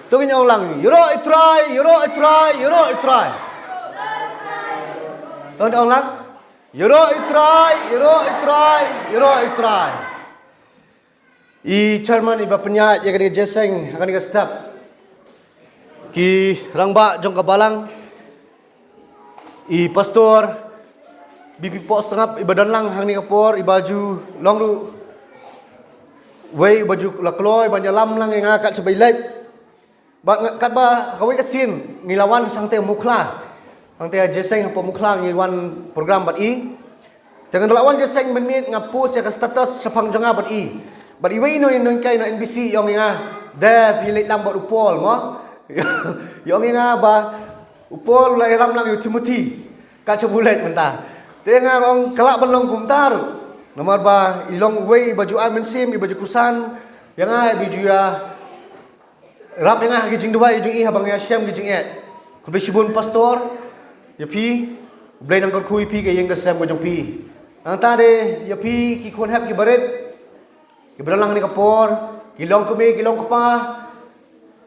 Tungin yang ulang. Yoro itrai, yoro itrai, yoro itrai. Tungin yang ulang. Yoro itrai, yoro itrai, yoro itrai. I chairman iba penyak yang kena jeseng akan kena step. Ki rangba jong kabalang. I pastor BP pos tengap ibadan lang hang ni kapor ibaju long ru. Wei baju lakloi banyak lam lang yang akak sebailat. Ba kat ba kawai kasin ngilawan sang te mukla. Sang te jeseng apa mukla ngilawan program bat i. Jangan lawan jeseng menit ngapus ya status sepang jonga bat i. Bat i wei no kai no NBC yang nga da pilih lam bat upol mo. Yang nga ba upol la lam lang yu Timothy. Ka cebulet mentah. Tengah ong kelak belong kumtar. Nomor ba ilong wei baju al mensim i baju kusan yang nga biju ya rap yang ah gijing dua gijing habang ya syam gijing et. Kubi sibun pastor ya pi blay nang kui pi ke yang kesam gojong pi. Nang tade ya pi ki kon hap ki baret. Ki beralang ni kapor, kilong kumi kilong kupa.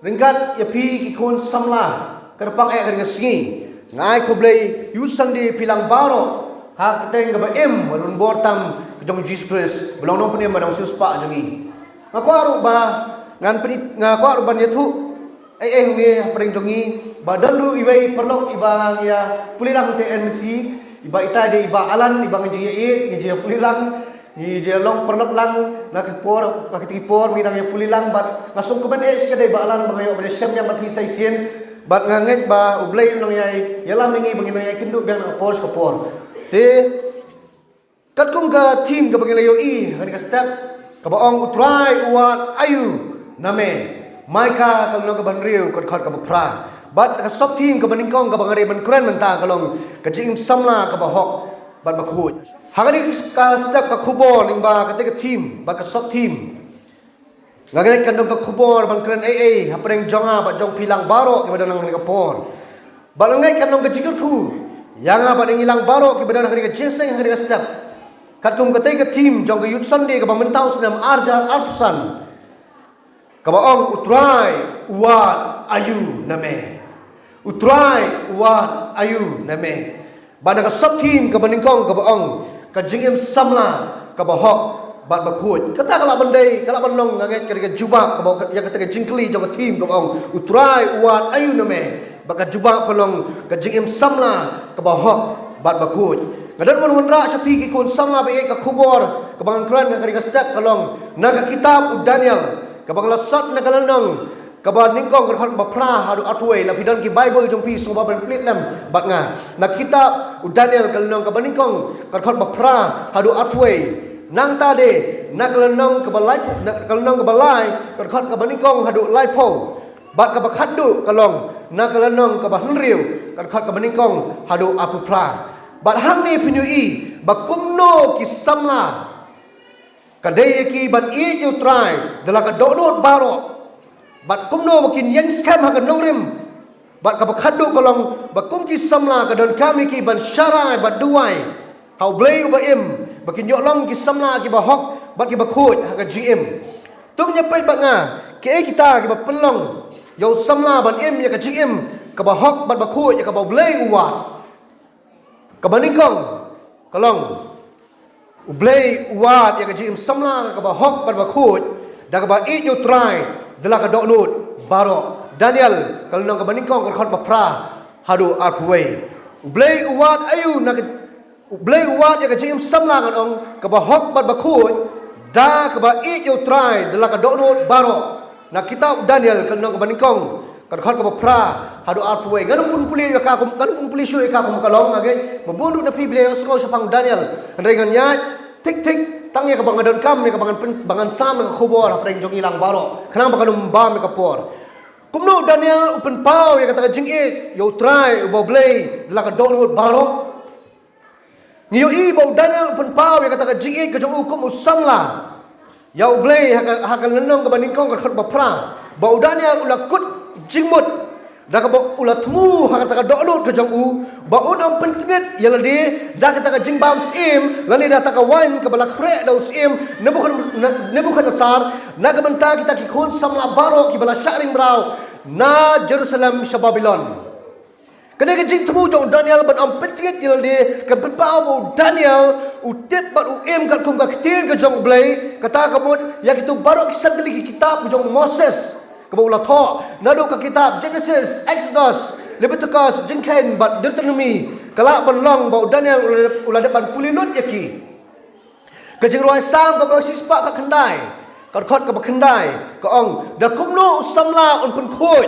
Ringkat ya pi ki kon samla. Kerpang ek dengan singi. Ngai ko blay yusang di pilang baro. Ha keteng ga em warun bortam gojong Jesus Christ. Belong nong penem badang suspa jongi. Ngaku aru ba ngan penit ngaku arban yatu ni paling jongi badan ru ibai perlok ibang ya pulilang TNC iba ita de iba alan ibang ngi je pulilang ni je long perlok lang nak por pakiti por midang ya pulilang bat ngasung keban kada iba alan bangayo bale syam yang mat hisai sien bat nganget ba ublay nang yai yalam ngi bangin yai kendu biang por skopor te kat kum ka team ka bangin layo i kan ka step ka baong utrai uat ayu name Maika kalau ke banriu kot kot ke pra bat ka sop team ke baningkong ke bangare ban kren menta kalong ke jing samla ke bahok bat bakhut hagani ka step ka khubor ingba ka te team bat ka sop team ngagani kan ke khubor ban kren hapreng jonga bat jong pilang baro ke badan nang por balangai kan ke jikur ku yang bat ngilang baro ke badan nang ke jeseng hagani ka step katum ke te team jong ke yut sunday ke bamentaus nam arja arsan kabaong utrai uat ayu name utrai uat ayu name bana ka sub team ka baningkong kabaong ka jingim samla ka bahok bat bakhut kata kala bandai kala banlong nganget ka jubak ka ya kata jingkli jong ka team kabaong utrai uat ayu name baka jubak kolong ka jingim samla ka bahok bat bakhut ngadan mon ra sapi ki kon samla ba ka khubor ka bangkran ka step kalong naga kitab Daniel kabang lasat na kalanong kabang ningkong kerkhot bapra hadu atway lapidan ki Bible jong pi soba ban plit lam bat nga na kitab Daniel kalanong kabang ningkong kerkhot bapra hadu atway nang tade na kalanong kabalai kalanong kabalai kerkhot kabang ningkong hadu laipo bat kabak hadu kalong na kalanong kabang henriu kerkhot kabang ningkong hadu apupra bat hang ni pinui bakumno ki samla kadai ki ban i you try dala ka donot baro bat kumno makin yang scam ha ka nongrim bat ka bakhadu kolong bakum ki samla ka don kami ki ban syarai bat duai how blay ba im bakin yolong ki samla ki bahok bat ki bakhut ha ka gm tung nya pai bat nga ke kita ki ba pelong yo samla ban im ya ka gm ka bahok bat bakhut ya ka ba blay uwa ka baningkong kolong ublay uat ya kajim samla ka bahok bar bakhut da ka ba i you try dala ka download baro Daniel kalau nang ka baningkong ka khot bapra hadu arpway ublay uat ayu na ublay uat ya kajim samla kan ong ka bahok bar bakhut da ka ba i you try dala ka download baro na kitab Daniel kalau nang ka baningkong ka khot ka bapra hadu arpway ngan pun puli ka kum kan pun puli shu ka kum kalong age mabundu na pible so sapang Daniel andai nganya tik tik tangya ka bangadon kam ni ka bangan sam ka khubor apreng jong ilang baro kanang bakalum bam ka por kumno Daniel open pau ya kata jing it yo try ubo blay la ka download baro niyo i bo Daniel open pau ya kata jing it ka jong ukum usamla ya ublay ha ka lenong ka baningkong ka khot bapra bo Daniel ulakut jingmut dah ka ulat mu ha kata download ke jong u baun am pentinget yala di dah kata ka jingbam sim lani dah ta ka wan ka balak khre da sim nebukan asar na ka benta kita ki khon samla baro ki bala sharing brau na Jerusalem sa Babylon. Kena kejing temu jong Daniel ban am petiet jil di kan penpau bu Daniel utip bat uem kat kum ka ketir ke jong blai kata kamut ya kitu baru kisah lagi kitab jong Moses ke ulah tho nadu ka kitab Genesis, Exodus, Leviticus, jengkain bat Deuteronomy kala ban long bau Daniel ulah depan pulinut yaki kejing ruai sam ka bersispa ka kendai ka khot ka kendai ka ong da kumno samla un pun khoi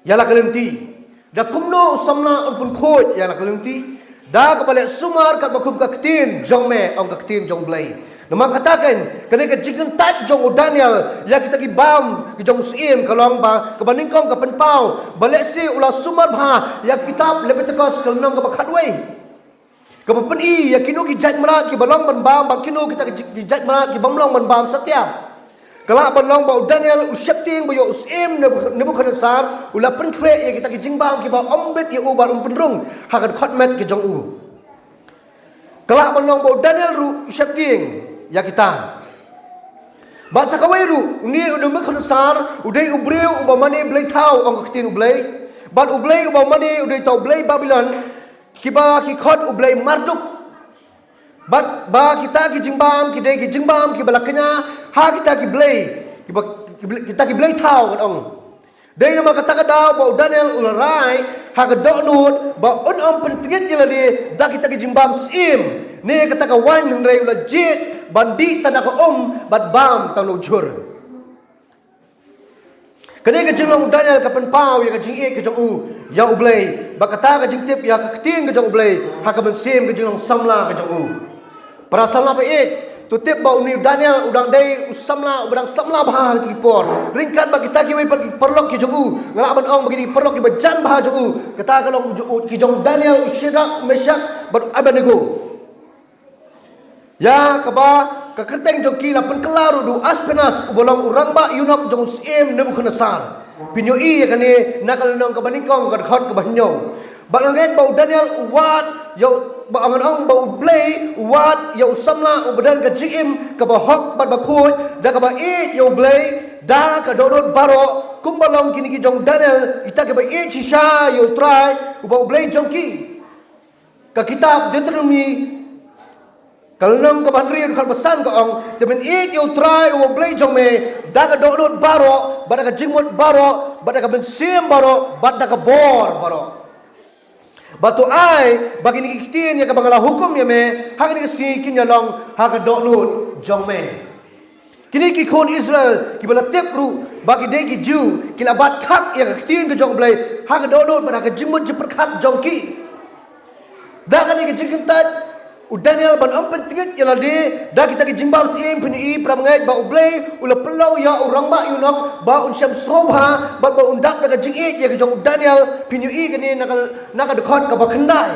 yala kalenti da kumno samna pun khoi ya la kalungti da ka balik sumar kat bakum ka ketin jong me ong ka ketin jong blai nama katakan kena ka jigen tat jong Daniel ya kita ki bam ki jong sim kalong ba ka baningkong ka penpau balik si ulah sumar bha ya kitab Leviticus kalnong ka bakhatwei ka peni ya kinu ki jat mara ki balong ban bam ba kinu kita ki jat mara ki bamlong ban bam satya Kelak balong bau Daniel usyapting bayo usim Nebukadnezar ulah penkre ya kita kijingbang kiba ombet ya ubar penrung hakan khotmet ke jong u. Kelak balong bau Daniel ru usyapting ya kita. Bat sakawai ru ni udah Nebukadnezar udai ubreu ubamani blai tau ong ketin ublai. Bat ublai ubamani udai tau blai Babylon kiba ki khot ublai Marduk. Bat ba kita ki jingbam ki dei ki jingbam ki balaknya ha kita ki blai kita ki blai tau kan ong dei nama kata kada ba Daniel ularai ha ka doknut ba on pentingit jelali da kita ki jingbam sim ne kata ka wan rai ula jit bandi tanah ka bat bam tang lujur kene ka jinglong Daniel ka penpau ya ka jing ka jong u ya ublai ba kata ka jingtip ya ka keting ka jong ublai ha ka ben sim ka jinglong samla ka jong u para samla ba tutip bau ni Daniel udang dai usamla udang samla bah ti por ringkat bagi kita ki bagi perlok ki jogu ngalaban ong bagi perlok ki bajan bah jogu kata kalong ki jong Daniel Shadrach Meshach bar Abednego ya kaba ka kerteng jong ki lapan kelaru du aspenas ubolong urang ba yunok jong sim Nebukadnezar pinyo i kani nakal nong ka baningkong ka khot ka banyo balanget bau Daniel wat yo ba angan ong ba ublay wat ya usamla ubadan ka GM ka bahok bat bakut da ka ba it ya ublay da ka donot baro kung balong kini ki jong Daniel ita ka ba it shisha ya try uba ublay jong ki ka kitab Deuteronomy kalnong ka banri ka basan ka ong temen it ya try uba ublay jong me da ka donot baro bat ka jingmot baro bat ka bensim baro bat ka bor baro batu ai bagi ni kitin ya ka bangala hukum ya me hak ni si kin ya long hak do lut jong me kini ki kon Israel ki bala tep ru bagi de ki ju ki labat khat ya ka kitin ke jong blai hak do lut pada ka jimut je perkhat jong ki da ka ni ki jikin tat Daniel ban am pentingit ya lade da kita ki jimbam sim pni pramngai ba ublai ula pelau ya urang ba yunok ba unsyam sobha ba undap da ka jingit ya ka jong Daniel pni kini nakal dekhot ka ba khandai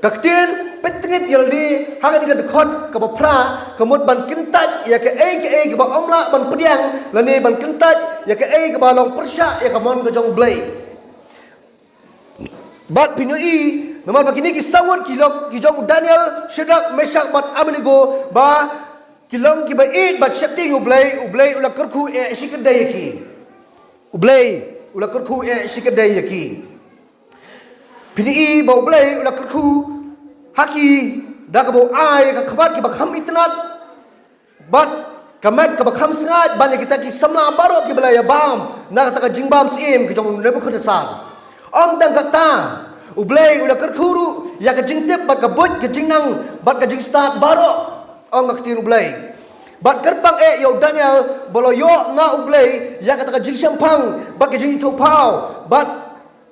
kaktin pentingit ya lade haga ni ka dekhot ka ba pra kamut ban kintat ya ka ai ka ba omla ban pediang lani ban kintat ya ka ai ka ba long persya ya ka mon ka jong blai bat pni Namal begini kisawat kijong Daniel Shadrach Meshach bat Abednego ba kilong ki ba it bat shepting ublay ula kerku shikadai ki ublay ula kerku shikadai ki pini ba ublay ula kerku haki da ka bo ai ka khabat ki ba kham itnat bat kamat ka ba kham sangat ban kita ki samla baro ki balaya bam na ka jingbam sim kijong Nebukadnezar om dang kata ublay ula kerkuru ya ka jingtip bat ka bot ka jingnang bat ka jing start baro ong ka tin ublay bat kerpang yo Daniel bolo yo nga ublay ya ka ta jing sampang bat ka jing itu pau bat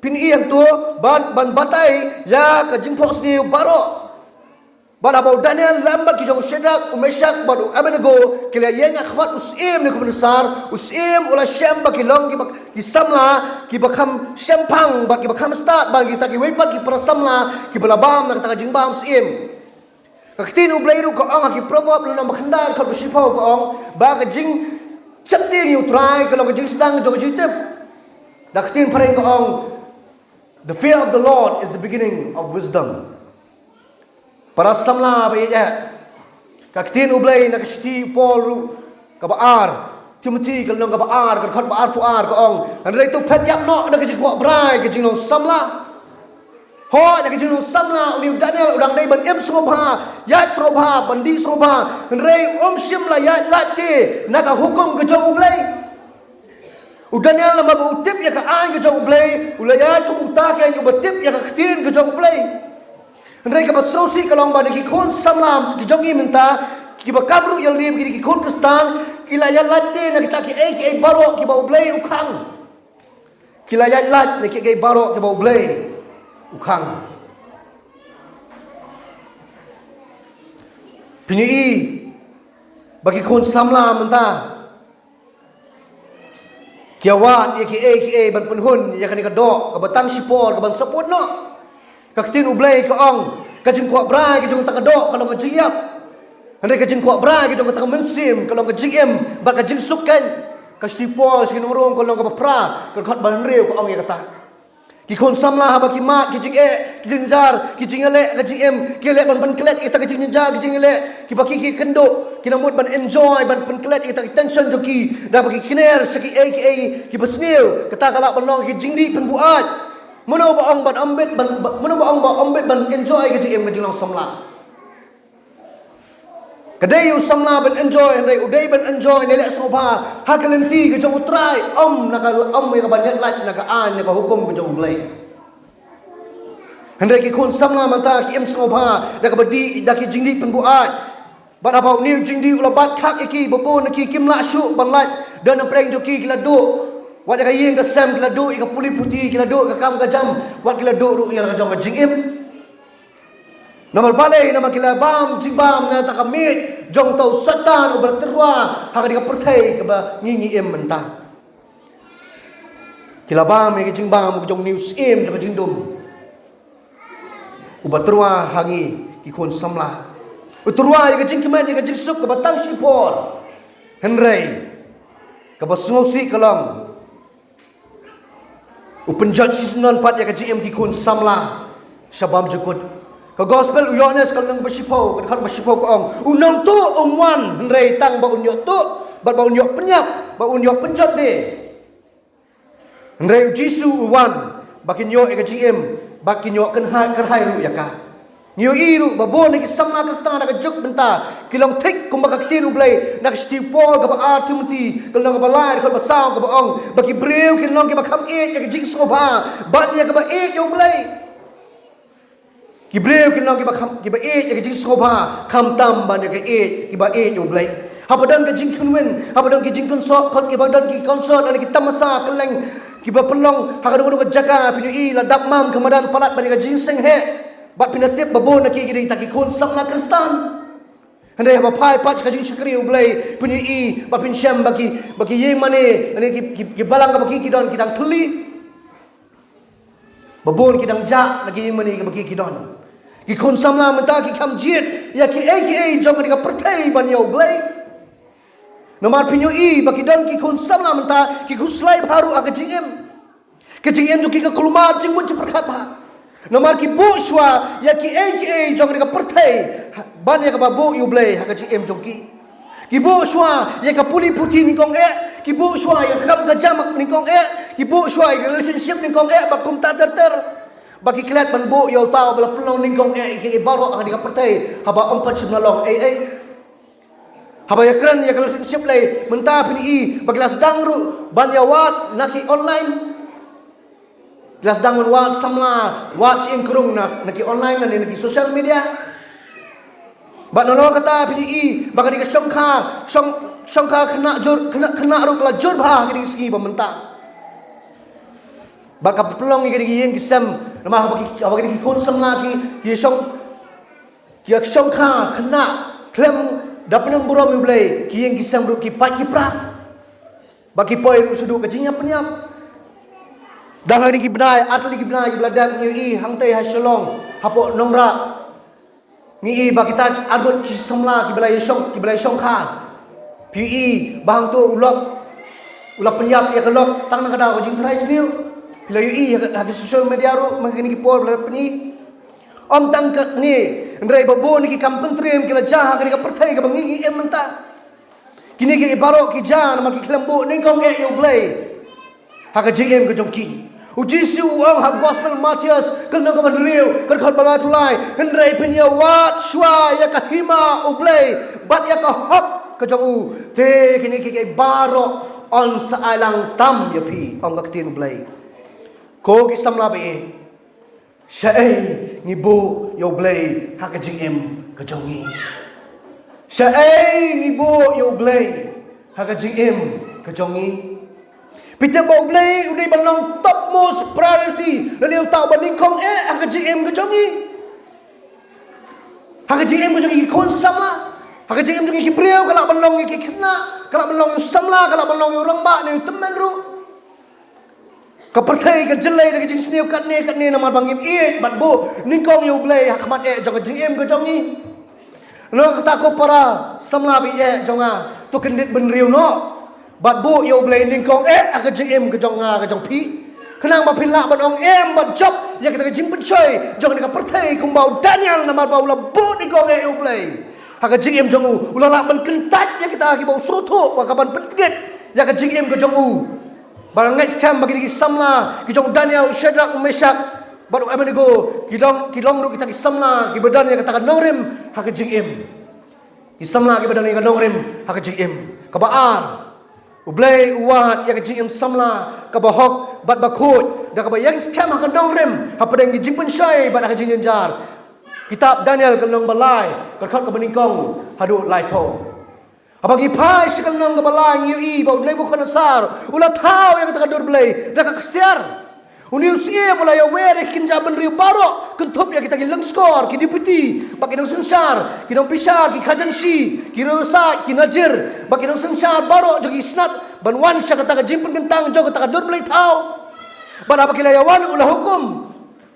pin yang tu ban batai ya ka jing pos ni baro bat abau Daniel lamba ki jong Shadrach Meshach bat Abednego kila yang akhwat usim ni kubensar usim ula syamba ki long ki samla ki bakam syampang ba ki bakam start ban kita ki wepat ki para samla ki balabam na kata jingbam usim kaktin ublay ru ko ang ki proverb lu na makhandal ka besifau ko ang ba ka jing chapting yu try ka long jing sedang jog jitip daktin pareng ko ang the fear of the Lord is the beginning of wisdom. Para samla ba ya kaktin ublay na kashti Paul ru kabaar Timothy kalau nggak baar kalau kau baar puar kau ong, anda itu pet yap no anda kerja kuat berai kerja no samla, ho anda kerja no samla uni Daniel orang day ban em sengobha, yat sengobha, bandi sengobha, anda simla yat lati naga hukum kerja ublay, Daniel nama beutip ya ka an kerja ublay, ulayat tu utak yang ubetip ya ka ketin kerja ublay, anda ka basosi kalau ban kikon samla kerja ngi minta, kiba kabru yang dia begini kikon kestan. Kila ya latte na kita ki baro ki bau blay ukang. Kila ya lat na ki baro ki bau blay ukang. Pini bagi kon samla menta. Kiawat ya ki ban penhun ya kan dok ka batang sipor ka ban saput no. Ka ketin ublay ka ong ka jing kuat brai ka jing tak dok kalau ka jiap. Andai kajing kuat berai kajing kata mensim kalau kajing bak kajing sukan kasti pos kini merong kalau kau pra kalau kau bandreu kau orang kata kikon samlah baki mak kajing jar kajing elek kajing kelek ban klet kita kajing jar kajing elek kibaki ki kendo kina mood ban enjoy ban klet kita tension joki dah bagi kiner seki kibasniu kata kalau belong kajing di penbuat mana ba ong ban ambet ban mana ba ong ba ambet ban enjoy kajing kajing samlah Kadai usamla ben enjoy, andai udai ben enjoy, nelek sopa, hakalenti ke jauh utrai, naka yang banyak lagi naka an, naka hukum ke jauh belai. Andai kikun samla manta ki sopa, dah kabadi dah ki jingdi penbuat, bat apa ni jingdi ulabat kak iki, bopon ki kim la syuk ban lat, dan preng joki kila do, wajah kaya yang kesam kila do, ika puli putih kila do, kakam kajam, wat kila do ru yang kajong kajing Nama balai nama kila bam jimbam na takamit jong tau satan ubar terwa haka dika pertai keba ngingi mentah kila bam yang jimbam jong news jong jindum ubar terwa hangi kikon samlah uturwa yang jing kemen yang jing suk keba tang sipor henrei keba sungosi kalang upenjat season 4 yang jing kikon samlah syabam jukut Ka gospel uyones kalau nang bersipau, kan bersipau ko ong. Unang tu umwan henrei tang ba unyok tu, ba unyok penyap, ba unyok penjat de. Henrei Jisu uwan, bakin yo eka GM, bakin yo kerhai ru yaka. Nyo iru babon ki samna ka stang na juk benta, kilong tik kumba ka tiru blai, nak stipol ka ba Timothy, kalau ka balai ka ba saw ka ba ong, baki breu kilong ki ba kam ya ka jing soba, ba nya ka ba yo blai. Kibreu kinang kiba ya kajing soba kam tam ban ya kiba yo blai hapadan kajing kunwen hapadan kajing konsol kot kiba dan ki konsol ani kita masa keleng kiba pelong hakadung ka jaga pinui ladap mam kemadan palat ban kajing seng he bat pinatip babon ki gidi taki kon samna kristan handai ba pai pat kajing syukri yo blai pinui ba pin syam bagi ye mane ani ki balang ka bagi kidon kidang teli babon kidang jak lagi mane ka bagi kidon ki kon samla menta ki kam jit ya ki jong ka pertai ban yo blai nomar pinyo baki dan ki kon samla menta ki kuslai baru aga jingem jo ki ka kulma jing mu perkat ba nomar ki bu shwa ya ki jong ka pertai ban ya ka babu yo blai aga jingem jong ki bu shwa ya ka puli puti ni kong ki bu shwa ya kam ka jamak ni kong ki bu shwa ya relationship ni kong ba kum ta ter bagi kelat ban bu yo tau bala pelong ningkong ke baro ang dika pertai haba empat simnalong haba ya kran ya kalau sip lay menta pini bagi las dangru ban ya wat naki online las dangun wat samla wat sing krung naki online lan naki social media ban no kata pini bagi dika songka kena ru kala jur bah gidi ski bamenta baka pelong gidi yang kisam nama bagi ki kon samla ki song ka kena klem dapenang buram yu blai ki yang kisam ru ki pat ki pra bagi poi ru sudu kajinya penyap dah hari ki benai atli ki benai bladang yu hang tai ha shalong hapo nomra ni bagi ta agot ki samla ki belai song ka pi bang tu ulak penyap ya kelok tang na kada ujing trai sniu bila yu hagi social media ru mangkini ki por bla peni om tangkat ni ndrai babo ni ki kampung trim kila jaha ka pertai ka bangi menta Kini ki barok ki jan ma ki kelembu ningkong yo blay. Haka JM ke jongki. Ujisu ang hak gospel Matius kena ke riu kan khot balai tulai hendrai penya wat shwa ya ka hima ublay bat ya ka hak ke jong te kini ki barok on sa alang tam ya pi ong gaktin ublay. Ko ki samla be Syai ngibu yo blay hak JM ke jongi. Syai ngibu yo blay hak JM ke jongi. Pita bau blay udah balong topmost priority lalu tahu banding kong hak JM ke jongi. Hak JM ke jongi kon sama. Hak JM jongi ki priau kalau balong ki kena, kalau balong samla, kalau balong orang ba ni temen ru. Kepertai ke jelai ke jing sniu kat ni nama bangim bat bu ningkong yo blay hakmat jong JM ke jongi. Lo kata ko para samla bi jonga tu kendit benriu no. Bat bu yo blay ningkong ke JM ke jonga ke jong pi. Kenang ba pinla ban ong bat job ya kita ke jing pencoy jong ni kepertai kung bau Daniel nama bau la bu ningkong yo blay. Hak JM jong ulah la ban kentat ya kita ki bau soto wa kaban pentigit ya ke JM ke jong barang next time bagi kita samla kijong Daniel Shadrach Meshach baru Abednego kidong du kita samla ki badan yang katakan nongrim hak JM ki samla ki badan yang nongrim hak JM kabaar ublay uwat ya JM samla kabahok bat bakut da kabayang scam hak nongrim hapadang ki jingpen syai bat hak JM jar kitab Daniel kalong balai kerkat kebeningkong hadu laipo apagi pai sekal nang kebalang ui bau blay bukan asar ulah tahu yang kata dur blay dah kesiar uni usia mulai aware kinja benriu barok kentup ya kita gilang skor ki deputy bagi nang sensar ki nang pisar ki khajansi ki rosa ki najir bagi nang sensar barok jogi snat banwan sya kata jimpen gentang jog kata dur blay tahu ban apa kilayawan ulah hukum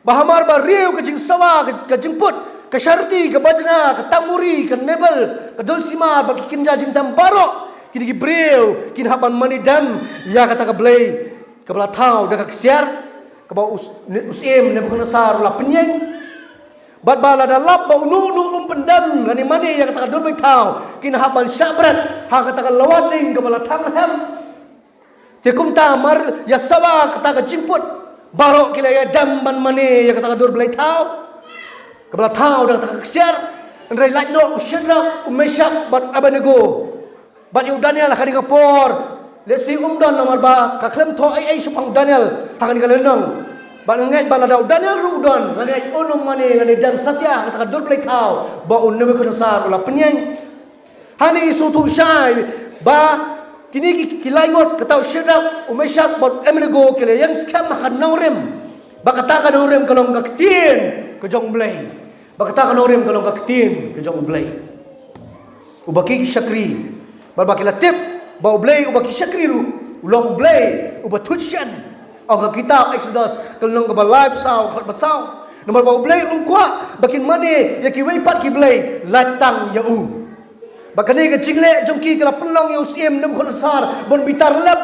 bahamar bariu ke jing sawa ke jemput ke syarti, ke bajna, ke tamuri, ke nebel, ke dulsimar, bagi kinja jintam barok, kini ki breu, kini haban manidam, ya kata ke blay, ke belatau, dah ke kesiar, ke bau usim, Nebukadnezar, ulah penyeng, bat bala dalap, bau nu pendam, gani mani, ya kata ke dul belatau, kini haban syabrat, ha kata ke lawating, ke belatang ham, tekum tamar, ya sawa, kata ke jimput, barok kila ya dam man mani, ya kata ke dul belatau, kebelah tahu dah tak kesiar andai lakno Shadrach Meshach bat Abednego bat yu Daniel kali ngapor let's see dan nomor ba ka klem tho ai supang Daniel hakan kalenong bat ngai balada Daniel rudan ngai onong mane ngai dam satya kata dur play tahu ba unne ko nasar ulah penyeng hani sutu syai ba kini kilaingot kata Shadrach Meshach bat Abednego kile yang scam makan naurem ba kata kan naurem kalong gaktin ke jong blay bakata kan orang kalau kaktin ke jong blay ubaki syakri barbaki latip bau blay ubaki syakri ru ulang blay ubatutsyan ang kitab Exodus kalong ka live saw khat basaw nomor bau blay ungkwa bakin mane ya ki weipat ki blay latang yau bakani ke jingle jongki kala pelong ya usim Nebukadnezar bon bitar lep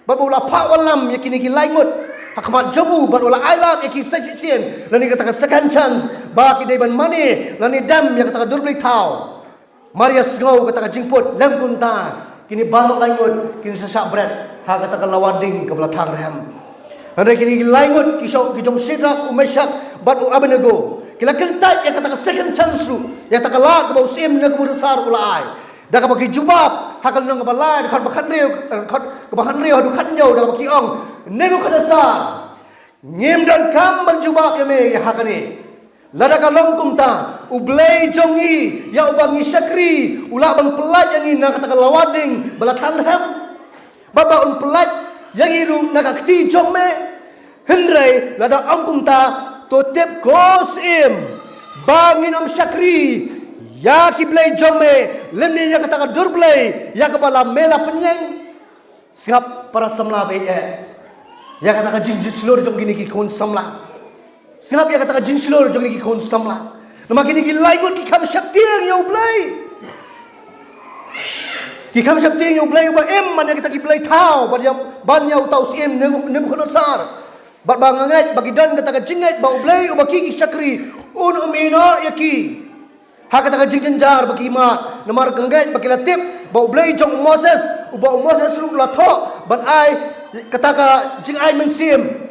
babu la pa walam ya kini ki laingut hakmat jogu baru la ailat eki sesien lani kata second chance baki dai ban mani lani dam yang kata durblik tau Maria ngau kata jingput lem kunta kini balok langut kini sesak bread ha kata lawading ke belakang ram ande kini langut kisau kijong Shadrach Meshach bat Abednego kila kentat yang kata second chance lu yang kata la ke bau sim ne kemudasar ulai dah ke bagi jubab hakal nang balai dekat bakan riu ke bakan riu hadu kan jauh dah bagi ong Nebukadnezar nyem dan kam menjubab yame hakani lada kalong kumta ublay jongi ya ubangi syakri ulah ban pelat yang ina kata lawading belakang ham baba un pelat yang iru nak akti jong me hendrai lada ong kumta totep kosim bangin om syakri ya kiblay jong me lemni ya kata durblay ya kepala mela penyeng siap para samla be ya kata jing slur jong gini ki kon samla siap ya kata jing slur jong gini ki kon samla nama gini ki laigut ki kam syakti yang ublay ki kam syakti yang ublay ba man ya kita ki blay tau ban ya utau sim Nebukadnezar bat bangangat bagi dan kata jingat ba ublay ubaki ki syakri umina yaki ha kata jing jenjar bagi mat nomor genggat bagi latip bau blai jong Moses ubau Moses ru la tho ban ai kata ka jing ai men sim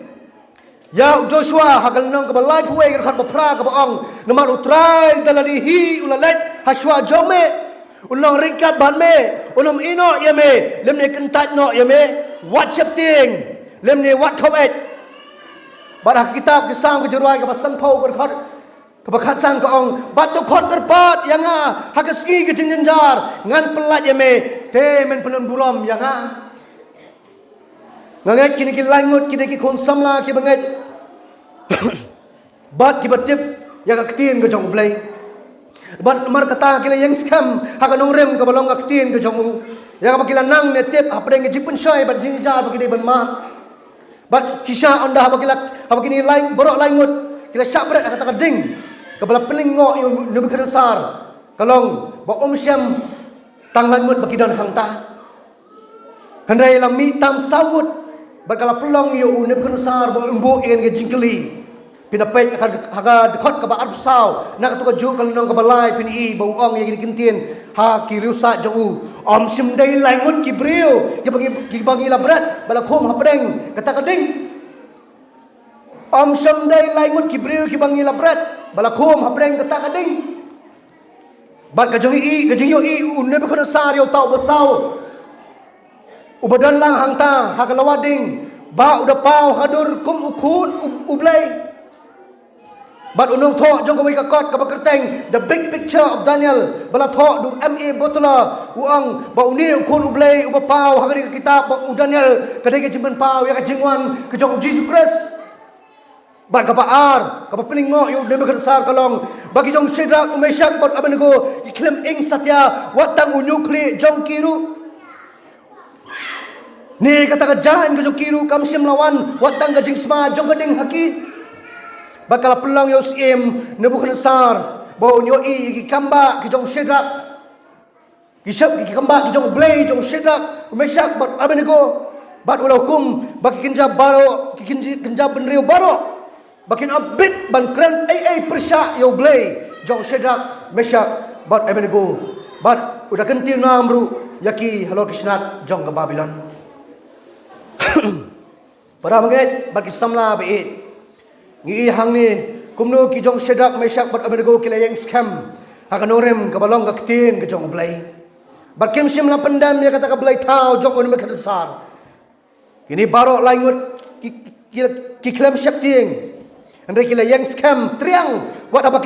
ya Joshua hagal nang ka balai puai ka khat ba phra ka ba ong namar utrai dalani hi ulalet haswa jome ulang ringkat ban me ulam ino ya me lemne kentat no ya me wat chep ting lemne wat khom et barah kitab kisam ke jeruai ka san phau ka khat ka ba khat sang ka ong bat to khot terpat yang ha hakaski ke jinjar ngan pelat ya me te men penun buram yang ha ngangat kini ki langut kini ki kon samla ki bangat bat ki batip ya ka ktin ke jong blai bat mar kata kila yang scam haka nong rem ka balong ka ktin ke jong u ya ka kila nang ne tip apre nge jipen shai bat jinjar bagi de ban ma bat kisha anda haba kini lain borok langut kila syabret kata ka ding ka bala pelingo yu nabi kadasar kalong ba syam tang langut bagi dan hangta handai lami tam sawut berkala pelong yu unib kunasar bo umbu en ge jingkeli pinapet haga dekhot ka ba arpsau nak tu ka ju kal nong ka balai pin i bo ong ye kintin ha ki rusa jong om sim dai langut ki brio ki bangi labrat bala khom hapdeng kata kading om sim dai langut ki brio ki bangi labrat bala khom hapdeng kata kading bat ka jong i ka jing yo i unib kunasar yo tau basau ubadan lang hangta hakalawading ba udah pau hadur kum ukun ublay bat unong tho jong kawai ka kot ka kerteng the big picture of Daniel bala tho du MA botla uang ba uni ukun ublay uba pau hagari kitab ba Daniel kadai ka jimben pau ya ka jingwan ka jong Jesus Christ bat ka paar ka pelingo yu demi ka sar kalong bagi jong Shadrach Meshach bat Abednego iklem ing satya watang unyukli jong kiru ni kata kajahan ke kiru kam sim lawan watang gajing sma jong gading haki bakal pelang yo sim Nebukadnezar bau nyo i ki kamba ki jong Shadrach ki shap ki kamba ki jong blay jong Shadrach Meshach bat Abednego bat ulah hukum bagi kinja baro ki kinja benriu baro bakin abit ban kran ai persya yo blay jong Shadrach Meshach bat Abednego bat udah kentil namru yaki halor kisnat jong ke Babylon para manget bagi samla bait ngi hang ni kumno ki jong Shadrach Meshach bat Abednego kila yang scam hakanorem ka balong ka ktin ka jong blai bakim sim la pendam ya kata ka blai tau jong on Nebukadnezar kini barok langut ki klem shapting andre kila yang scam triang wat apa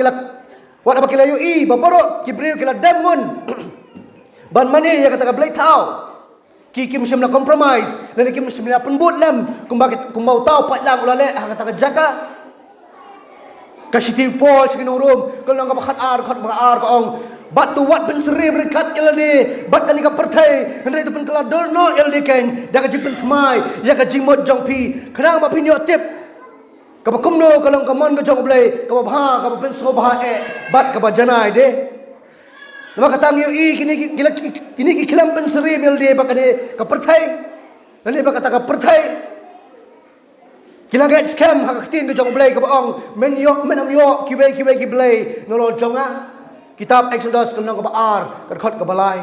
kila yu i babarok ki breu kila damon ban mani ya kata ka blai tau Kim sim na compromise dan kim sim na penbut lam kumbau tau pat lang ulale kata jaga kasih Paul sekin urum kalau ngap khat ar ka ong batu wat ben seri berkat ilani bat kan ka pertai hendak itu pen kala dorno ilni kan da ka jipen thmai ya ka jimot jong pi khnang ba pinyo tip ka ba kumno kalau ka mon ka jong blai ka ba bha ka ba pen so bha bat ka ba janai de nama katang yu i kini ki kilam pen seri mil de bakane ka perthai lani ba kata ka perthai kila get scam ha tin ke jong blai ka baong men am yo ki blai nolo jonga kitab Exodus kenang ka ba ar ka khot ka balai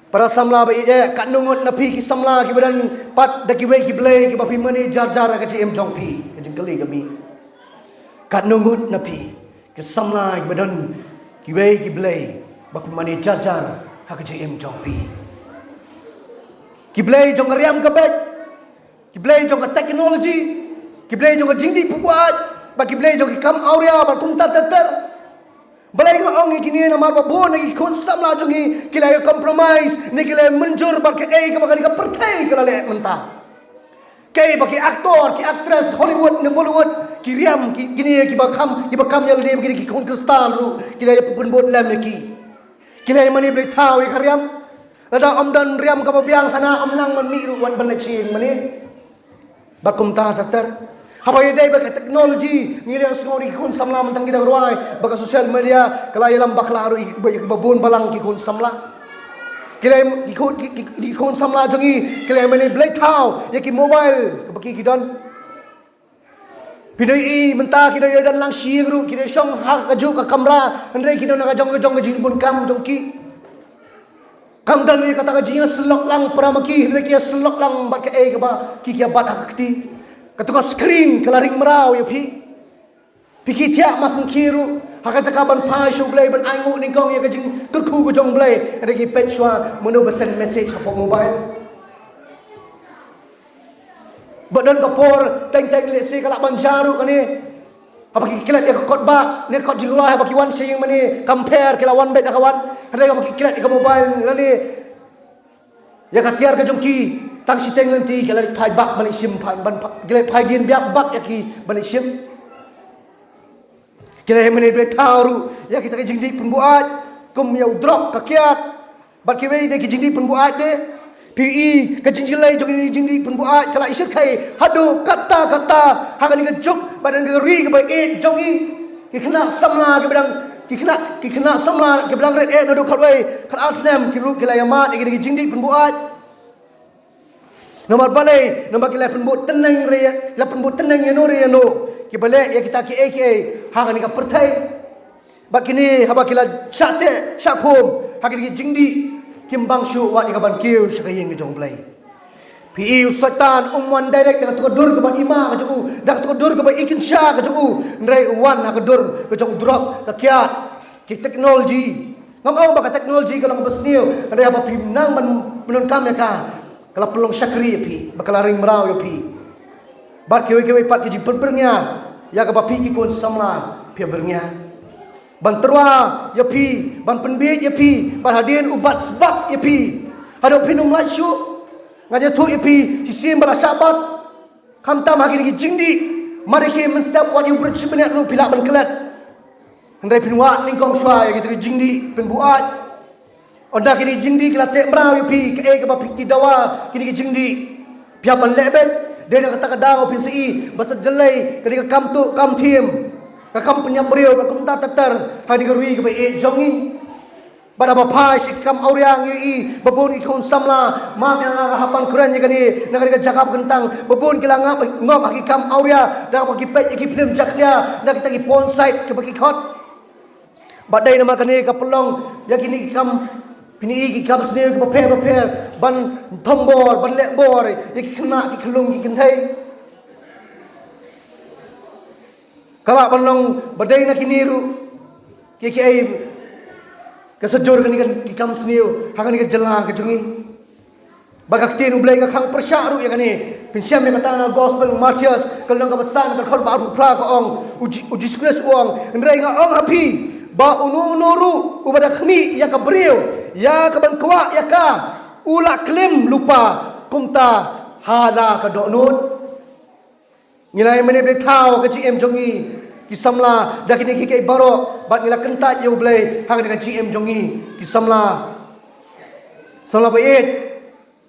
para samla ba ije ka nungot na pi ki samla ki badan pat da ki blai ki ba pi mani jar ka ji em jong pi ka jing kali kami ka nungot na pi ki samla ki badan ki blai bak mani jar hak je em jong pi ki blai jong riam ka bet ki blai jong ka technology ki blai jong ka jingdi puat bak ki blai jong ki kam auria bak kum tar balai ma ong ki ni na mar ba bon ki kon samla jong ki la compromise ni ki la menjur bak ka ka pertai ka le mentah kay baki aktor ki actress Hollywood ne Bollywood ki riam ki gini ki bakam yal de ki kon kristan ru ki la penbot lam ki la mani ble tau ki riam lada amdan riam ka biang hana amnang man mi ru wan ban ching mani bakum ta takter habai dai bak technology ni le ngori kon samla mentang gidang ruai bak social media kala yalam bakla ru babun balang ki kon samla kilai ikon samla jongi kilai mani blai tau ya ki mobile baki kidon pinai menta kidon dan lang siang ru kidon song hak kaju ka kamera andre kidon ka jong jing bun kam jong ki Kam dan ni kata kajinya selok lang peramaki rekia selok lang bat ke ke ba ki bat akti. Katuka screen kelaring merau ya pi. Piki tiak masang kiru haka cakaban pa show blay ban angu ni kong ya kajing turku ko jong blay reki pechwa menu send message apok mobile. Badan kapor teng-teng lesi kalak banjaru kani. Apa kilat dia kot ba ni kot jingulai apa kiwan saying mani compare kila one bet kawan ada apa kilat di mobile ni ya katiar ke jongki tang si teng nanti kila pai bak balik sim ban kila pai din biak bak ya ki balik sim kila mani bet taru ya kita ke jingdi pembuat kum ya drop kakiat bat kiwe de ke jingdi pembuat de PE ke jingjilai jingdi pembuat kala isyat kai hadu kata hakan ni ke juk badan ke ri ke baik jongi ki kena samla ke bedang ki kena samla ke bedang red nadu khatwai khat asnam ki ru ki layamat ki jingdi pembuat nomor balai nomor ki lai pembuat tenang re la pembuat tenang yano re yano ki balai ya kita ki aka hakan ni ka pertai bakini haba kila syate syakum hakan ki jingdi kimbang syu wat ikaban kiu sakayeng ni jong play pi usatan umwan direct dak tudur ke ba ima ka ju dak tudur ke ba ikin sha ka ju ndrai wan ka dur ke jong drop ka kiat ki teknologi ngam ba ka teknologi kalau besniu ndrai apa pi nang menun kam ya ka kalau pelong syakri pi bakal ring merau ya pi bar kiwe pat ki jimpernya ya ka ba pi ki kon samla pi bernya ban terwa ya pi ban penbit ya pi ban hadin ubat sebab ya pi ada pinum lacu ngaja tu ya pi sisim bala sabat kam tam hagi ni jingdi mari ke menstap wat you bersebenat lu pilak ban kelat ndai pinwat ning kong shwa ya gitu jingdi penbuat onda kini jingdi kelate merau ya pi ke ba pi dawa kini jingdi pia ban lebel dia kata kadang opin si basa jelai kini kam tu kam tim kakam penyap beriau kakam tatar hadi gerui ke baik jongi pada bapa si kam auriang yi babun ikon samla mam yang hapan keren je kani nak jakap kentang babun kilang ngop haki kam auria dak bagi pet iki film jakdia dak kita ki pon site ke bagi khot badai nama kani ka pelong ya kini kam pini iki kam sne ke prepare ban tombor ban lekbor iki kena ki kelung ki kentai kalak balong badai nak kiniru KKI kesejur kan ki kam sniu hakan ke jelang ke jungi bagak tin ublai ka khang persyaru ya kani pinsiam yang kata gospel Matius kalau ka pesan ka khol baru pra ka ong uji skres uang ndrai nga ong happy ba unu ubada khni ya ka beriu ya ka ban kwa ya ka ula klim lupa kumta hada ka donut ngilai mene ble thau ka GM jongi kisamla dak ni ki baro bat ngila kentat ye ble hang ka GM jongi kisamla samla bait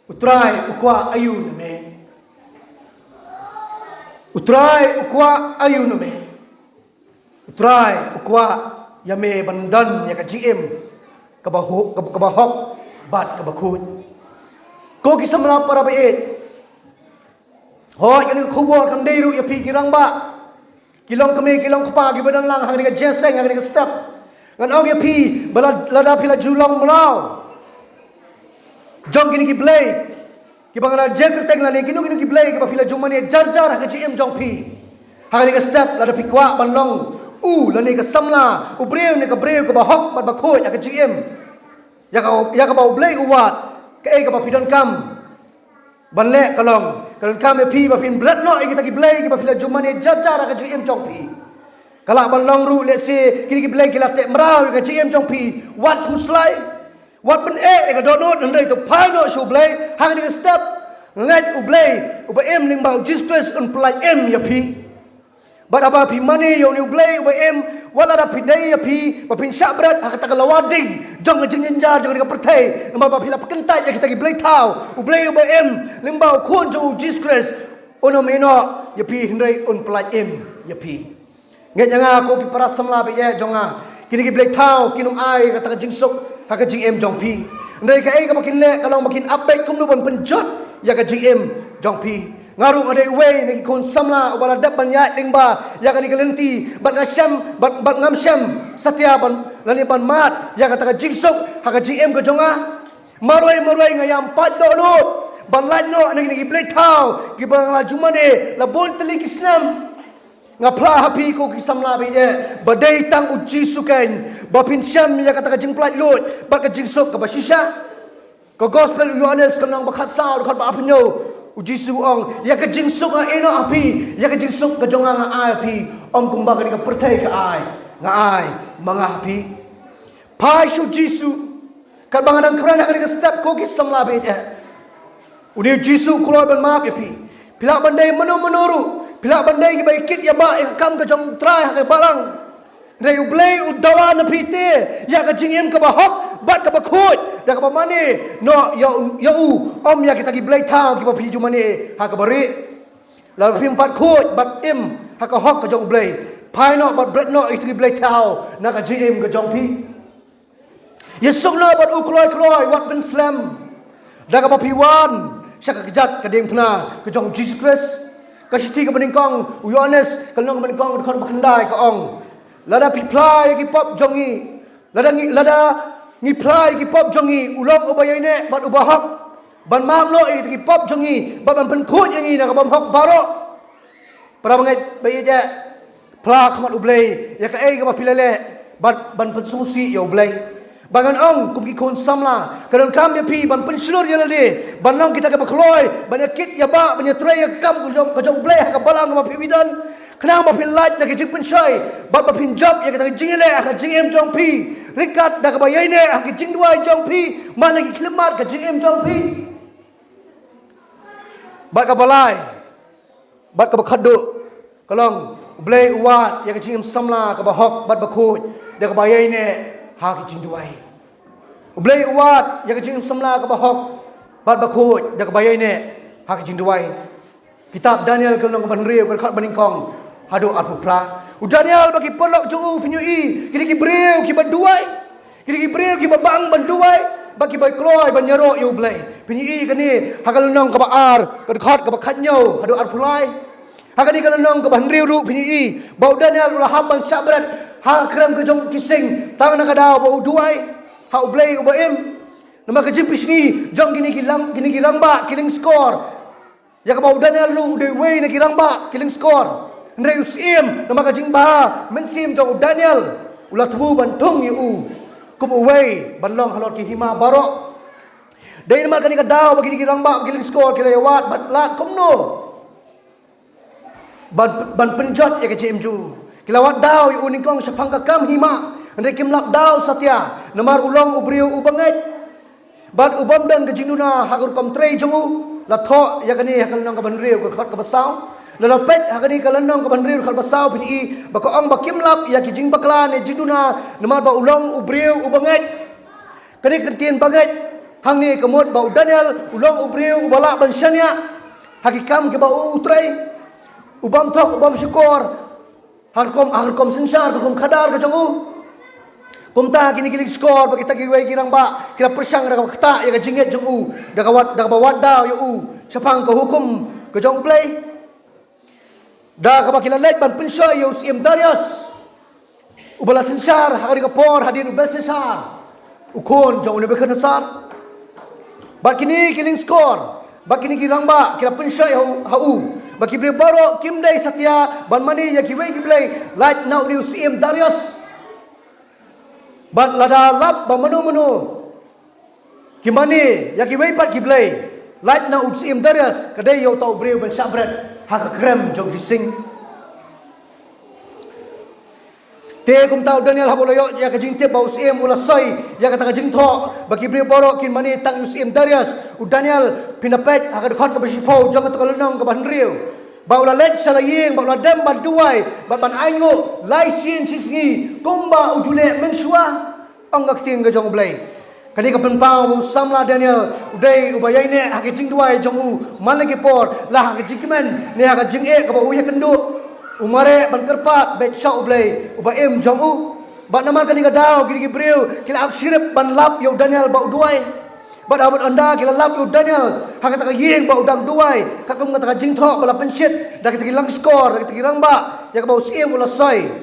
utrai ukwa ayu neme utrai ukwa ayu neme utrai ukwa yame bandan ya ka GM ka bahok bat ka bakut ko kisamla para bait hoi kan khubor kan deiru ya pi kirang ba kilong kami kilong kupa gi badan lang hang ni jeseng hang ni step ngan og ya pi bala lada pila julong mlau jong kini ki blay ki bangala jer kerteng la ni kinu ki blay ki ba pila jumani jar ha ki em jong pi hang ni step lada pi kwa ban long la ni ka samla u breu ni ka breu ka ba hok ba khoi ya ka em ya ka ba u blay uwat ka e ka ba pidon kam ban le kalong kalau kami pi ba pin blood no kita ki blay ki ba pila jumani jajar ka GM jong pi kala ban long ru let's say kini ki blay ki latte mrau ka GM jong pi what to slay what ben ka don't know ndai to pano show blay hang ni step ngat u blay u ba em ling ba distress un play em ya pi ba ba pi money yo ni blay u ba em wala da pi dai ya pi ba pin syabrat ha kata lawading jong jing jinja jong ka pertai ba pila pekentai ya kita ki blay tau u blay u ba em ling ba khon jo disgrace ono meno ya pi hindai un play em ya pi ngai nyanga ko ki para samla be ye jonga kini ki blay tau kinum ai kata jingsuk ha ka jing em jong pi ndai ka ai ka makin le kalau makin update kum lu bon penjot ya ka jing em jong pi ngaru ada way ni kon samla ubala dap banyak lingba ya kan ikelenti bat ngasham bat ngam syam satya ban lani ban mat ya kata jingsuk ha ka GM ko jonga Maroi ngayam paddo not. Ban lait no nagi blade tau. Gibang la jumane la bon teli kisnam. Ngapla hapi ko kisamla bide. Badai tang uji sukan. Bapin syam ya kata kajing plat lut. Bat kajing sok ke basisha. Ko gospel Yohanes kanang bakat sao dekat ba apnyo. Uji suong ya kajing sok eno api. Ya kajing sok kajonga nga api. Om kumba ka pertai ka ai. Nga ai mga api. Pai shu Jisu. Kat bangan kerana ka step ko kisamla bide. Uni Jisu keluar ban maaf ya pi. Pilak bandai menuru. Pilak bandai ki baikit ya ba ya kam ka jong trai ka balang. Dai ublei udawa na pite ya ka jingem ka bahok bat ka bakhut da ka mane no ya om ya kita ki blei tau ki ba pi jumane ha ka bari la pim pat khut bat im ha ka hok ka jong blei pai no bat bret no itu ki blei tau na ka jingem ka jong pi Yesuk no bat kloi wat ben slam da ka ba pi wan sya ka kejat ka ding pna ka jong Jesus Christ ka siti ka beningkong Yohanes ka long beningkong ka bakandai ka ong lada piplai ki pop jongi lada ngiplai ki pop jongi ulong ubayane bat ubahak ban mamlo i ki pop jongi bat ban penkhut yangi na ka bam hok baro para bangai bayi je pla khamat ublei ya ka ei ka pilale bat ban pensumusi ya ublei bangan ong kum ki kon samla kadang kam ya pi ban penslur ya lade ban long kita ka bakloi ban yakit ya ba ban ya tray ya kam ka jong ublei ka balang ka pi bidan Kenapa pin light nak jing pensai, bat pin job ya kita jing le, ak jing em jong pi, rikat dak bayai ne, ak jing dua jong pi, mana lagi klimat ka jing em jong pi. Bat ka balai, bat ka bakhadu, kalong blai uat ya ka jing em samla ka bahok bat bakhut, dak bayai ne, ha ka jing dua. Blai uat ya ka jing em samla ka bahok bat bakhut, dak bayai ne, ha ka jing dua. Kitab Daniel kalong ban riu ka khat baningkong. Hado arfu pra. Daniel bagi pelok juu pinyui. Kini ki breu ki baduai. Kini ki breu ki babang banduai. Bagi bai kloi banyaro yu blai. Pinyui kani hakal nong ka baar ka khat ka bakhanyo hado arfu lai. Hakani kal nong ka ban riu ru pinyui. Bau Daniel ulah habang sabrat. Ha kram ka jong kising tang na ka daw bau duai. Ha ublai ubaim. Nama ka jimpis ni jong kini ki rangba killing score. Ya ka bau Daniel lu de way na ki rangba killing score. Ndai usim nama ka jing ba mensim jong Daniel ulah tubu bantung yu kum uwei banlong halot ki hima barok dai nama ka ni ka daw bagi ki rangba bagi skor ki lewat bat lat kumno ban penjot ya ka jimju kilawat daw yu unikong sapang ka kam hima ndai kim lap daw satya namar ulong ubriu ubangai bat ubam dan ka jinguna hakur kom trei jongu la tho ya ka ni hakal nong ka ban riu ka khat ka basau lalapet hakani kalanong ka banrir khal basaw pini bako ang bakimlap ya kijing bakla ne jiduna namar ba ulong ubriu ubanget kani kertien banget hangni kemot ba Daniel ulong ubriu ubala bansyanya hakikam ke ba utrai ubam thok ubam syukur harkom sensar kum khadar ka jongu kumta kini kilik skor bagi tagi wai kirang ba kira persang da kata ya ka jinget jongu da bawat daw yu sapang ka hukum ka jong ublai dah kabakila lek ban pensoi yo sim Darius ubala sensar hari kapor hadir ubal sensar ukon jauh ni bekan sar bakini killing score bakini kirangba kila pensoi hau baki bre baro kimdai satya ban mani ya kiwei kiblai light now ni sim Darius ban lada lap ban menu kimani ya kiwei pat kiblai light now sim Darius kadai yo tau bre ban sabret hak krem jong gising te kum tau Daniel haboloyo ya ka jing te bau sim ulasai ya ka ta jing tho baki bre boro kin mani tang sim Darius u Daniel pinapet hak khot ka bisipo jong ka kalonong ka banriu bau la let salaying bau la dem ban duai ban aingo lai sin sisngi kumba ujule mensua ong ting ka jong blai kani ka penpau samla Daniel udai ubayai ne hak jing duai jong u malagi por lah hak jing men ne hak jing e ka bau ya kendu umare ban kerpat bet syau ublai ubaim jong u ba naman kani ka daw gigi breu kila absirep ban lap yo Daniel bau duai ba abot anda kila lap yo Daniel hak ta yeng bau dang duai ka kum ka jing tho bala pensit da kita lang skor da kita rangba ya ka bau sim ulasai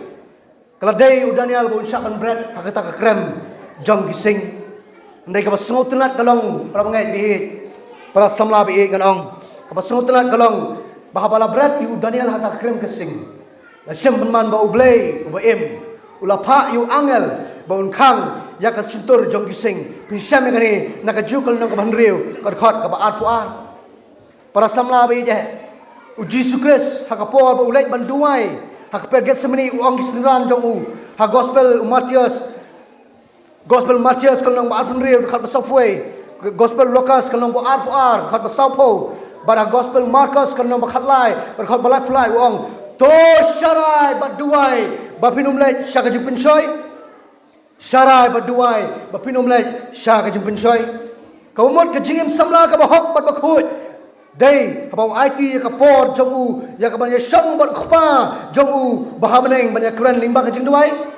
kala dai u Daniel bau insya ban bread hak ta ka krem jong gising Andai ka pasngot tenat kalong para mengai bihit. Para samla bihit kan ong. Ka pasngot tenat kalong bahabala berat yu Daniel hata krem kesing. Syem penman ba ublay uba im. Ulapa yu angel ba unkang yakat suntur jong kising. Pinsyam yang ni nakajukal nang kabanriu kadkhot ka ba atpuan. Para samla bihit je. Uji Sukres hakapor ba ulait banduai. Hakaperget semeni uang kisindran jong u. Ha gospel Matius kalau nang baat penriu dekat besafway, gospel Lukas kalau nang baat puar dekat besaupo, bara gospel Markus kalau nang bakat lai dekat balai pulai uang to syarai baduai bapinum lai syaka jempin soy syarai baduai bapinum lai syaka jempin soy kau mot ke jingim samla ka bahok bat bakut dai abau IT ka por jong u ya ka ban ya syang bat khpa jong u bahabeneng banyak keren limbah ke jing duai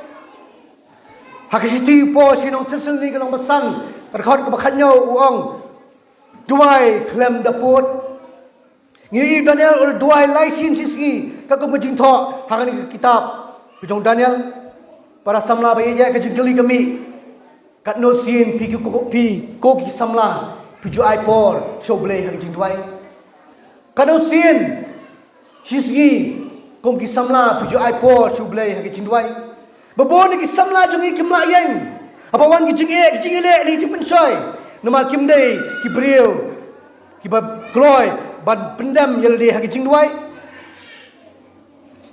Hakisiti po sinong tesel ni kalong basan Rekod kebakannya uang Duai klem dapur Ngi Daniel ul duai laisin sisi Kakuk majing thok Hakan ni kitab Kejong Daniel Para samla bayi je kejeng jeli kami Kat no sin pi kukuk pi Koki samla Piju ai por Show boleh hakijing duai Kat no sin Sisi Koki samla Piju ai por Show boleh hakijing duai Babon ni samla jongi kim la yang. Apa wan ki jing ele ni jing pensoy. Namar kim dei ki brio. Ki ba kloy ban pendam yel de haki jing duai.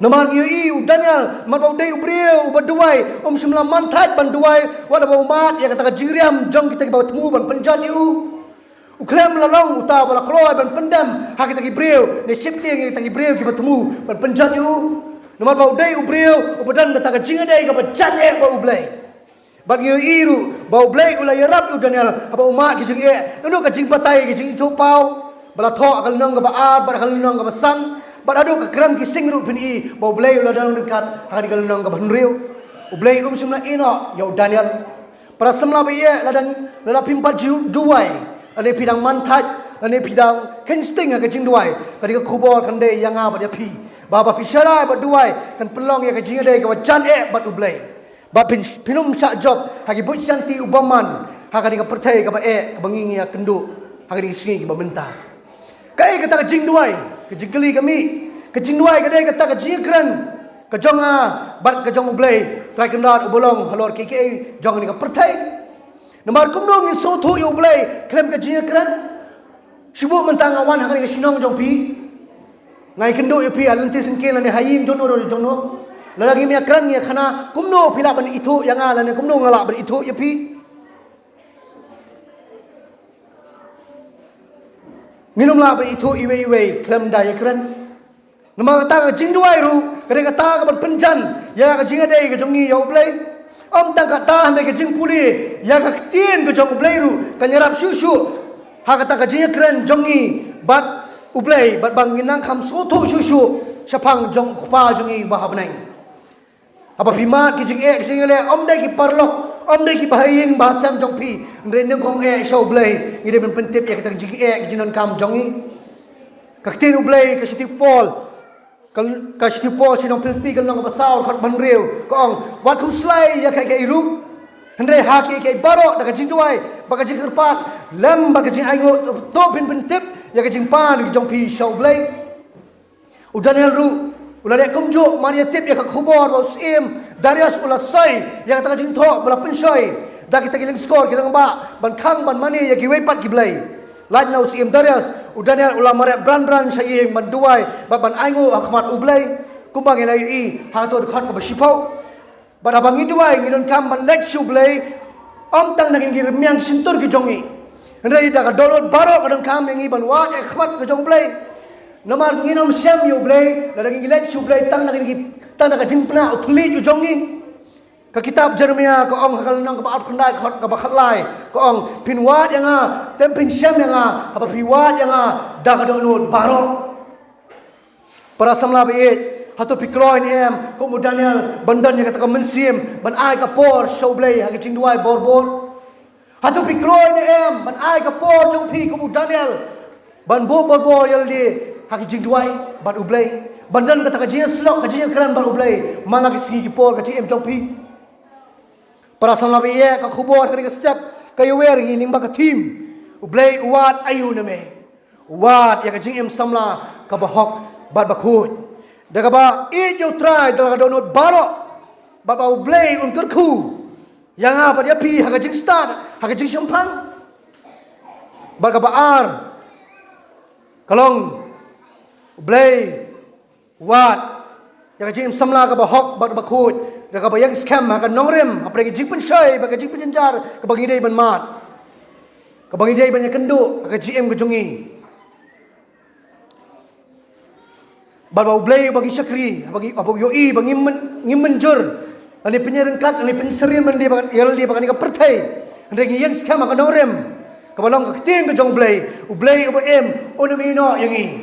Namar ki u Daniel mar bau dei u brio ba duai semla mantat ban duai wa ba umat ya kata jingriam jong kita ki ba temu ban penjat u. U klem lalong uta bala kloy ban pendam haki ta ki brio ni sipti ki ta ki brio ki ba temu ban penjat u. Nomor bau dai ubriu ubadan kata kecing dai ka bacan bau blai bagi iru bau blai ulai rap u Daniel apa umat kecing nunu kecing patai kecing itu pau bala tho kal nang ka baat bar kal nang ka basan bar adu ka kram kising ru bin i bau blai ulai dan dekat hari kal nang ka banriu u blai semla ino ya Daniel para semla biye ladang lala pimpat duai ane pidang mantat ane pidang kensting ka kecing duai kadi ka kubor kan dei yang apa dia pi Bapa pisyarai berduai kan pelong ya kajing ada ke wajan bat ublai. Bapa pinum sak job hagi but santi ubaman hagi ka pertai ka ba bangingi ya kendu hagi singi ka mentah. Kai kata kajing duai kajing keli kami kajing duai kadai kata kajing keren kajong bat kajong ublai trai kendat ubolong halor kiki jong ni ka pertai. Nomor kumnong in so thu yu ublai klem kajing keren. Sibuk mentang awan hagi sinong jong pi ngai kendo pi alanti singkel ane hayim jono ro jono lalagi mi akran ni khana kumno pila ban itu yang ala ne kumno ngala ban itu ya pi minum la ban itu iwe klem da ya kran nama kata jing duai ru kare kata ka ban penjan ya ka jing adai ka jongi ya ublai om tang kata hande ka jing puli ya ka tien ka jong ublai ru ka nyarap shu ha kata ka jing kran jongi bat ublai bat banginang kham soto shushu syapang jong khupa jongi bahabnang apa fimat ki jing singale om dai ki parlok om dai ki bahaying bahasam jong pi ndren kong show ublai ngide men pentip ya kita jing ki jinon kam jongi kaktin ublai ka siti pol ka siti pol sinong pilpi kal nang basau khat banriu kong wat khuslai ya kai iru Hendai haki kai barok dak jing duai baka jing kerpat lem baka jing aingo to pin pentip ya kajing pan ki jong pi show blai u Daniel ru ulale kumjo maria tip ya ka khubor ba sim Darius ulasai ya ka kajing tho bala pensoi da kita giling skor kita ngba ban khang ban mani ya giwe pat ki blai laj na sim Darius u Daniel ulamare brand saying ban duai ban aingo akhmat u blai kumbang elai i ha to khat ka basipau ban abang duai nginon kam ban lek shu blai om tang nagin gi miang sintur ki jongi Hendai dah ka download barok kadang kami ngi ban wat khmat ka jong blai namar nginom syam yu blai la daging gilet shu blai tang nagin gi tang ka jimpna uthli yu jongi ka kitab Jeremia ka ong kal nang ka baat khandai khot ka bakhalai ka ong pin wat yang tem pin syam yang apa pi wat yang dah ka download barok para samla biit hatu pikloin kemudian bandan yang kata ka mensim ban ai ka por show blai ha jing duai bor Hatu pikloy ni ban ai ka por jong pi kumu Daniel ban bo yel di haki jing duai ban ublai bandan kata ka jing slok ka jing kran ban ublai mana ki sigi ki por ka jing jong pi para samla biye ka khubor ka step kayo wer ngiling ba ka team. Ublay uwat ayu na me. Uwat ya ka jing em samla ka bahok bat bakut. Daga ba it you try daga donut baro. Bat ba ublay un kerku. Yang apa dia pi ha ka jing start, ha ka jing champang. Bat ka ba ar. Kalong ublay uwat ya ka jing samla ka bahok bat bakut. Daga ba yang scam ha ka nongrem, apa ka jing pensai, ba ka jing penjenjar, ka bagi dei ban mat. Ka bagi dei ban kenduk, ka GM ka jungi. Baru ublay bagi syakri, bagi apa yoi bagi menjur. Ani penyerengkat, ani penserin mandi yal dia bagi ka pertai. Ande yang scam ka nongrem. Ka balong ka keting ka jong ublay uba em, onamino yangi.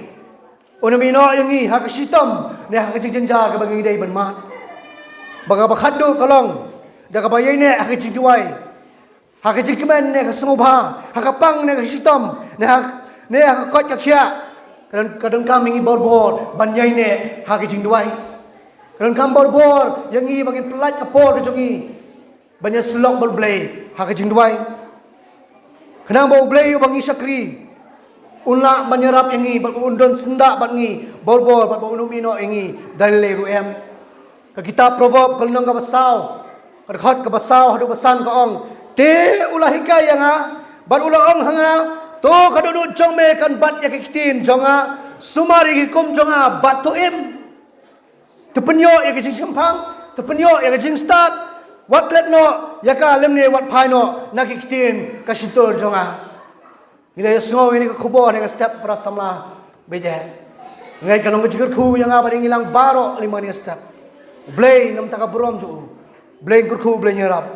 Onamino yangi ha ka sitam, ne ha ka jenjar ka bagi dei ban mat. Baga ba khaddu kalong daga ba yene ha ka jiduai ha ka jikmen ne ka sengobha ha ka pang ne ka sitam ne ha ka kot ka khia kadang kami ngi bor ban yene ha ka jingduai kadang kam bor yang ngi bangin pelat ka por ka jongi banyak selok bol blay ha ka jingduai kadang bau blay bangi sakri unla menyerap yang ngi undon sendak ban ngi bor ban unumino yang ngi dalile ruem. Kita proverb kalau nang kabasau, kadkhot kabasau hadu basan ka ong, te ulah hikay nga, ban ulah ong hanga, to kadudud jong me kan bat ya kitin jonga, sumari hikum jonga bat to im. Tepenyo ya kajing simpang, tepenyo ya kajing start, wat let no ya ka lemne wat pai no nakitin ka situr jonga. Ina ya sngo ini ka kubor nga step para samla bede. Ngai kalong ka jigur ku yang apa ngilang baro lima ni step. Blay nam taka buram jo. Blay kurku blay nyerap.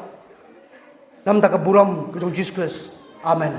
Nam taka buram kujung Jesus. Amen.